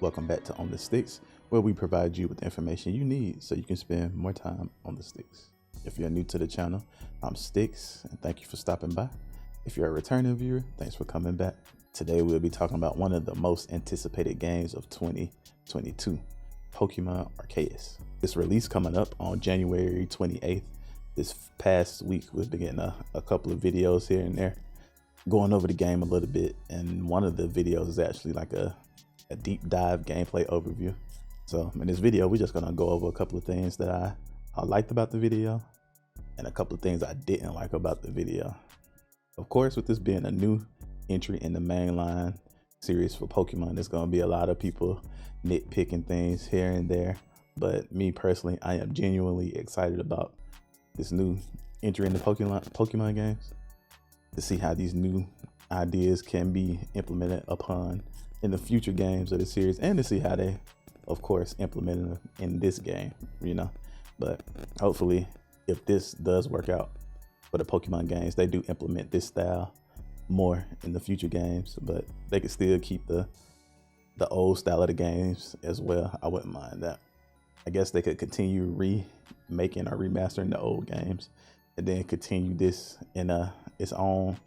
Welcome back to OnThaSticks, where we provide you with the information you need so you can spend more time on the sticks. If you're new to the channel, I'm Sticks, and thank you for stopping by. If you're a returning viewer, thanks for coming back. Today we'll be talking about one of the most anticipated games of 2022, Pokémon Arceus. This release coming up on January 28th. This past week we've been getting a couple of videos here and there, going over the game a little bit, and one of the videos is actually like a deep dive gameplay overview. So in this video, we're just gonna go over a couple of things that I liked about the video and a couple of things I didn't like about the video. Of course, with this being a new entry in the mainline series for Pokemon, there's gonna be a lot of people nitpicking things here and there. But me personally, I am genuinely excited about this new entry in the Pokemon games to see how these new ideas can be implemented upon in the future games of the series, and to see how they, of course, implement them in this game, you know. But hopefully, if this does work out for the Pokemon games, they do implement this style more in the future games, but they could still keep the old style of the games as well. I wouldn't mind that. I guess they could continue remaking or remastering the old games and then continue this in its own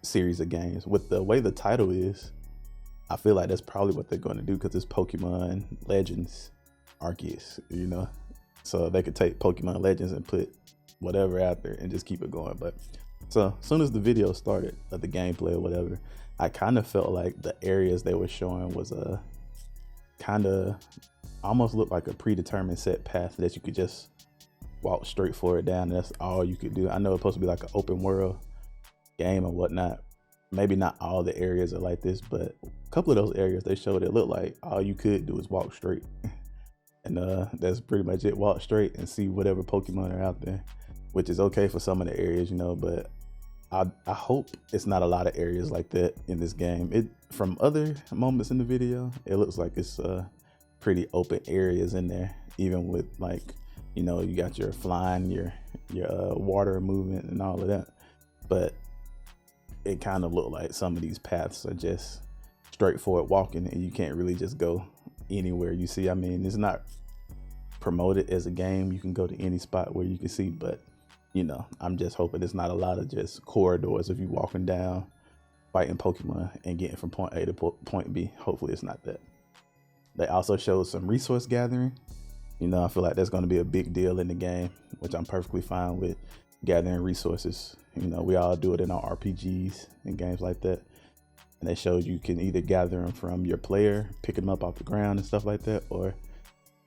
series of games. With the way the title is, I feel like that's probably what they're going to do, because it's Pokémon Legends Arceus, you know. So they could take Pokémon Legends and put whatever out there and just keep it going. But so as soon as the video started, of the gameplay or whatever, I kind of felt like the areas they were showing was a kind of almost looked like a predetermined set path that you could just walk straight forward down, and that's all you could do. I know it's supposed to be like an open world game and whatnot. Maybe not all the areas are like this, but a couple of those areas they showed, it looked like all you could do is walk straight. And that's pretty much it. Walk straight and see whatever Pokemon are out there, which is okay for some of the areas, you know, but I hope it's not a lot of areas like that in this game. From other moments in the video, it looks like it's pretty open areas in there, even with, like, you know, you got your flying, your water movement and all of that. But it kind of looked like some of these paths are just straightforward walking, and you can't really just go anywhere you see. I mean, it's not promoted as a game you can go to any spot where you can see, but you know, I'm just hoping it's not a lot of just corridors if you walking down fighting Pokemon and getting from point A to point B. Hopefully it's not that. They also showed some resource gathering. You know, I feel like that's going to be a big deal in the game, which I'm perfectly fine with, gathering resources. You know, we all do it in our RPGs and games like that. And they showed you can either gather them from your player, picking them up off the ground and stuff like that, or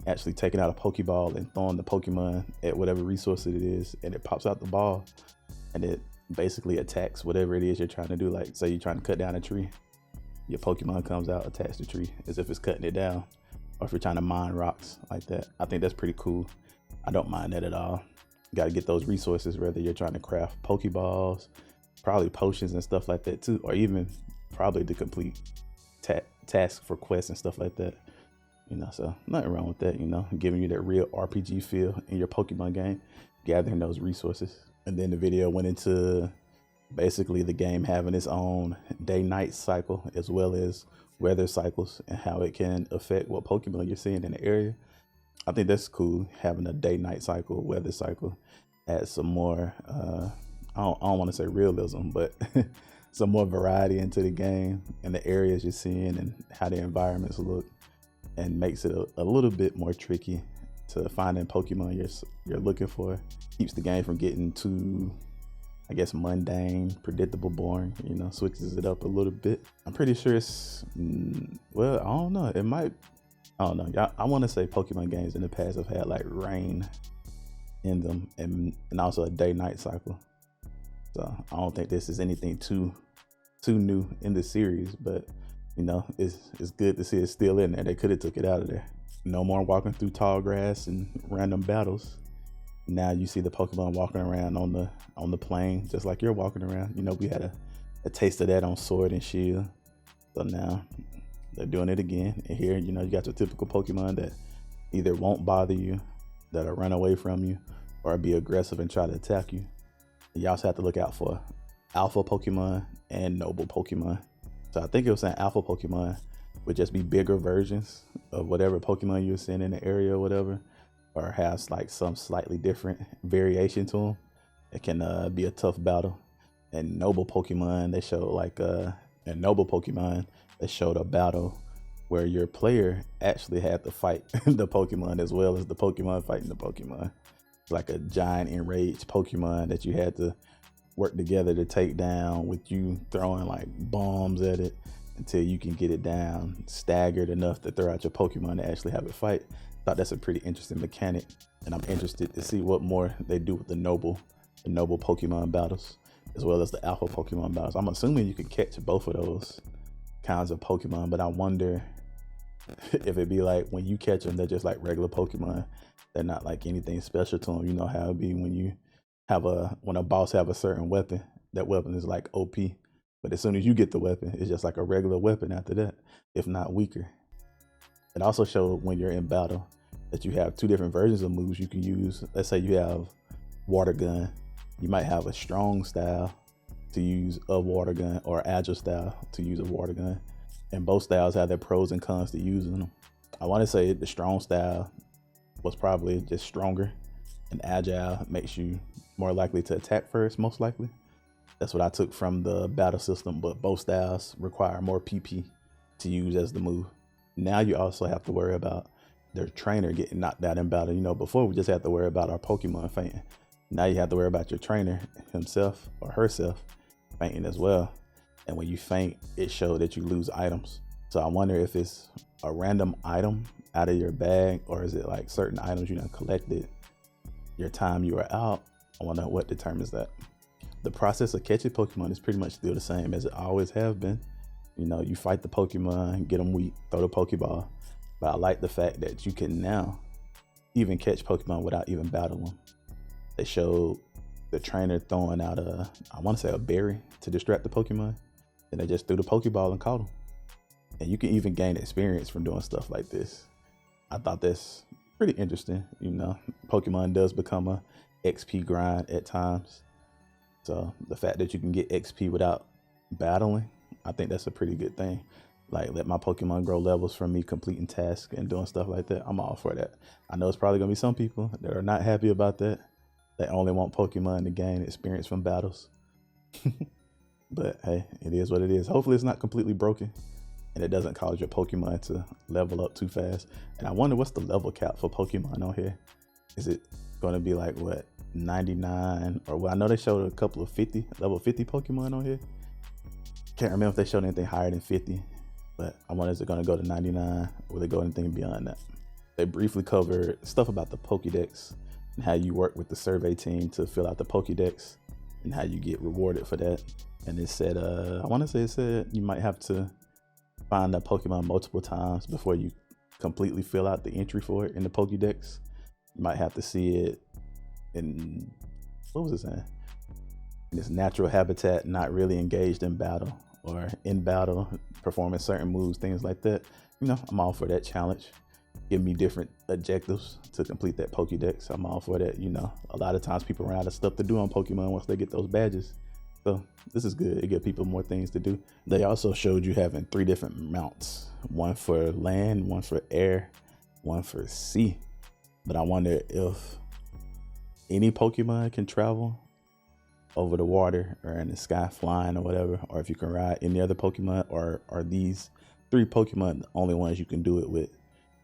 actually taking out a Poké Ball and throwing the Pokemon at whatever resource it is, and it pops out the ball, and it basically attacks whatever it is you're trying to do. Like, say you're trying to cut down a tree, your Pokemon comes out, attacks the tree as if it's cutting it down. Or if you're trying to mine rocks like that, I think that's pretty cool. I don't mind that at all. Got to get those resources, whether you're trying to craft Pokeballs, probably potions and stuff like that too, or even probably to complete tasks for quests and stuff like that. You know, so nothing wrong with that, you know, giving you that real RPG feel in your Pokemon game, gathering those resources. And then the video went into basically the game having its own day-night cycle, as well as weather cycles, and how it can affect what Pokemon you're seeing in the area. I think that's cool, having a day-night cycle, weather cycle, add some more, I don't want to say realism, but some more variety into the game and the areas you're seeing and how the environments look, and makes it a little bit more tricky to finding Pokemon you're looking for. Keeps the game from getting too, I guess, mundane, predictable, boring, you know, switches it up a little bit. I'm pretty sure it's, well, I don't know, it might, I don't know. I want to say Pokemon games in the past have had like rain in them, and also a day-night cycle. So I don't think this is anything too new in the series, but you know, it's good to see it's still in there. They could have took it out of there. No more walking through tall grass and random battles. Now you see the Pokemon walking around on the plain, just like you're walking around. You know, we had a taste of that on Sword and Shield. So now they're doing it again. And here, you know, you got your typical Pokemon that either won't bother you, that'll run away from you, or be aggressive and try to attack you. And you also have to look out for alpha Pokemon and noble Pokemon. So I think it was saying alpha Pokemon would just be bigger versions of whatever Pokemon you're seeing in the area or whatever, or has like some slightly different variation to them. It can be a tough battle. And noble Pokemon, they showed like in noble Pokemon, they showed a battle where your player actually had to fight the Pokemon as well as the Pokemon fighting the Pokemon. Like a giant enraged Pokemon that you had to work together to take down, with you throwing like bombs at it until you can get it down staggered enough to throw out your Pokemon to actually have it fight. Thought that's a pretty interesting mechanic, and I'm interested to see what more they do with the noble Pokemon battles, as well as the alpha Pokemon battles. I'm assuming you can catch both of those kinds of Pokemon, but I wonder if it'd be like when you catch them, they're just like regular Pokemon. They're not like anything special to them. You know how it'd be when a boss have a certain weapon, that weapon is like OP. But as soon as you get the weapon, it's just like a regular weapon after that, if not weaker. It also showed when you're in battle that you have two different versions of moves you can use. Let's say you have water gun. You might have a strong style to use a water gun, or agile style to use a water gun. And both styles have their pros and cons to using them. I want to say the strong style was probably just stronger, and agile makes you more likely to attack first, most likely. That's what I took from the battle system, but both styles require more PP to use as the move. Now you also have to worry about their trainer getting knocked out in battle. You know, before we just had to worry about our Pokemon fainting. Now you have to worry about your trainer himself or herself fainting as well. And when you faint, it showed that you lose items. So I wonder if it's a random item out of your bag, or is it like certain items you done collected your time you were out. I wonder what determines that. The process of catching Pokemon is pretty much still the same as it always have been. You know, you fight the Pokemon, get them weak, throw the Pokeball. But I like the fact that you can now even catch Pokemon without even battling them. They showed the trainer throwing out I want to say a berry to distract the Pokemon. And they just threw the Pokeball and caught them. And you can even gain experience from doing stuff like this. I thought that's pretty interesting. You know, Pokemon does become a XP grind at times. So the fact that you can get XP without battling, I think that's a pretty good thing. Like, let my Pokemon grow levels from me completing tasks and doing stuff like that. I'm all for that. I know it's probably gonna be some people that are not happy about that. They only want Pokemon to gain experience from battles. But hey, it is what it is. Hopefully it's not completely broken and it doesn't cause your Pokemon to level up too fast. And I wonder what's the level cap for Pokemon on here. Is it going to be like what, 99? Or well, I know they showed a couple of level 50 Pokemon on here. Can't remember if they showed anything higher than 50, but I wonder, is it going to go to 99? Or will they go anything beyond that? They briefly covered stuff about the Pokédex and how you work with the survey team to fill out the Pokédex and how you get rewarded for that. And it said, I want to say it said you might have to find that Pokemon multiple times before you completely fill out the entry for it in the Pokédex. You might have to see it in, what was it saying? In its natural habitat, not really engaged in battle, or in battle, performing certain moves, things like that. You know, I'm all for that challenge. Give me different objectives to complete that Pokédex. I'm all for that. You know, a lot of times people run out of stuff to do on Pokemon once they get those badges. So this is good. It gives people more things to do. They also showed you having 3 different mounts. One for land, one for air, one for sea. But I wonder if any Pokemon can travel over the water or in the sky flying or whatever, or if you can ride any other Pokemon, or are these 3 Pokemon the only ones you can do it with?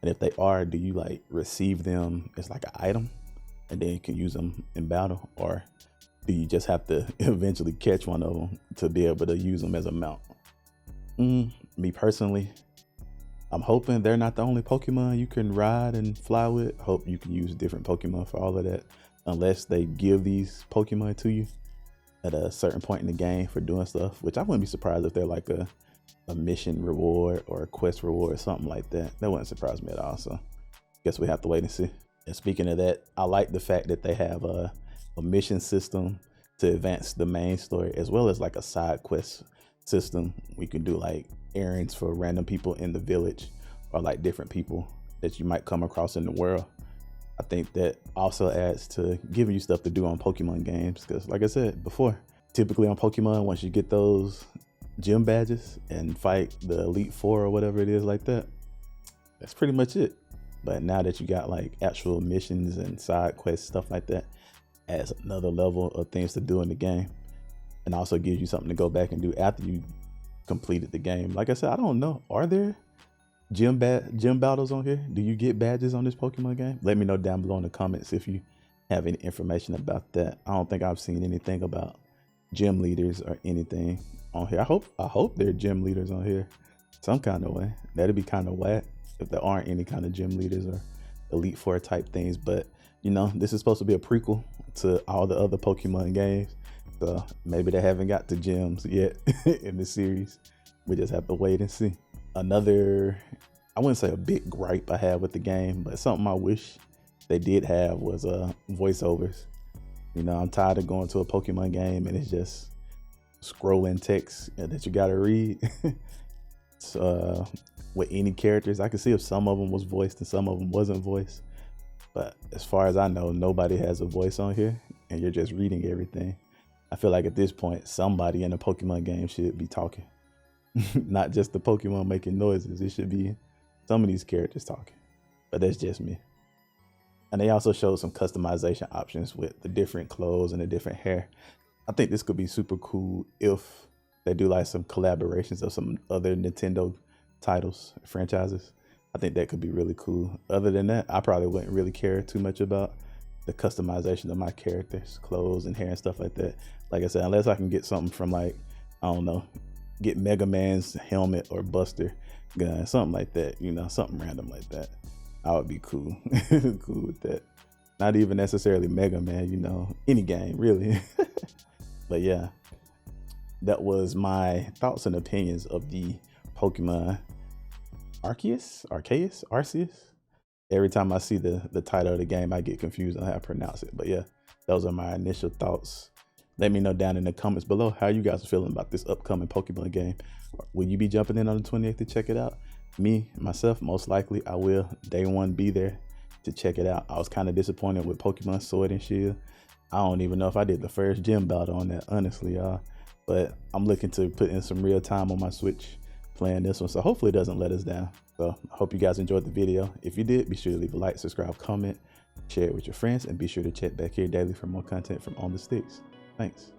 And if they are, do you like receive them as like an item and then you can use them in battle? Or do you just have to eventually catch one of them to be able to use them as a mount? Me personally, I'm hoping they're not the only Pokemon you can ride and fly with. Hope you can use different Pokemon for all of that, unless they give these Pokemon to you at a certain point in the game for doing stuff, which I wouldn't be surprised if they're like a mission reward or a quest reward or something like that. That wouldn't surprise me at all. So guess we have to wait and see. And speaking of that, I like the fact that they have a mission system to advance the main story, as well as like a side quest system. We can do like errands for random people in the village, or like different people that you might come across in the world. I think that also adds to giving you stuff to do on Pokemon games, because like I said before, typically on Pokemon, once you get those gym badges and fight the Elite Four or whatever it is like that. That's pretty much it. But now that you got like actual missions and side quests, stuff like that, adds another level of things to do in the game, and also gives you something to go back and do after you completed the game. Like I said, I don't know, are there gym battles on here? Do you get badges on this Pokemon game? Let me know down below in the comments if you have any information about that. I don't think I've seen anything about gym leaders or anything on here. I hope there are gym leaders on here some kind of way. That'd be kind of whack if there aren't any kind of gym leaders or Elite Four type things. But you know, this is supposed to be a prequel to all the other Pokemon games, so maybe they haven't got to gyms yet in the series. We just have to wait and see. Another, I wouldn't say a big gripe I have with the game, but something I wish they did have was voiceovers. You know, I'm tired of going to a Pokemon game and it's just scrolling text that you gotta read. So with any characters, I could see if some of them was voiced and some of them wasn't voiced, but as far as I know, nobody has a voice on here and you're just reading everything. I feel like at this point, somebody in a Pokemon game should be talking. Not just the Pokemon making noises. It should be some of these characters talking, but that's just me. And they also showed some customization options with the different clothes and the different hair. I think this could be super cool if they do like some collaborations of some other Nintendo titles, franchises. I think that could be really cool. Other than that, I probably wouldn't really care too much about the customization of my characters, clothes and hair and stuff like that. Like I said, unless I can get something from like, I don't know, get Mega Man's helmet or Buster gun, something like that, you know, something random like that. I would be cool, cool with that. Not even necessarily Mega Man, you know, any game really. But yeah, that was my thoughts and opinions of the Pokemon Arceus. Every time I see the title of the game, I get confused on how to pronounce it. But yeah, those are my initial thoughts. Let me know down in the comments below how you guys are feeling about this upcoming Pokemon game. Will you be jumping in on the 28th to check it out? Me, myself, most likely I will day one be there to check it out. I was kind of disappointed with Pokemon Sword and Shield. I don't even know if I did the first gym battle on that, honestly, y'all. But I'm looking to put in some real time on my Switch playing this one, so hopefully it doesn't let us down. So I hope you guys enjoyed the video. If you did, be sure to leave a like, subscribe, comment, share it with your friends, and be sure to check back here daily for more content from OnThaSticks. Thanks.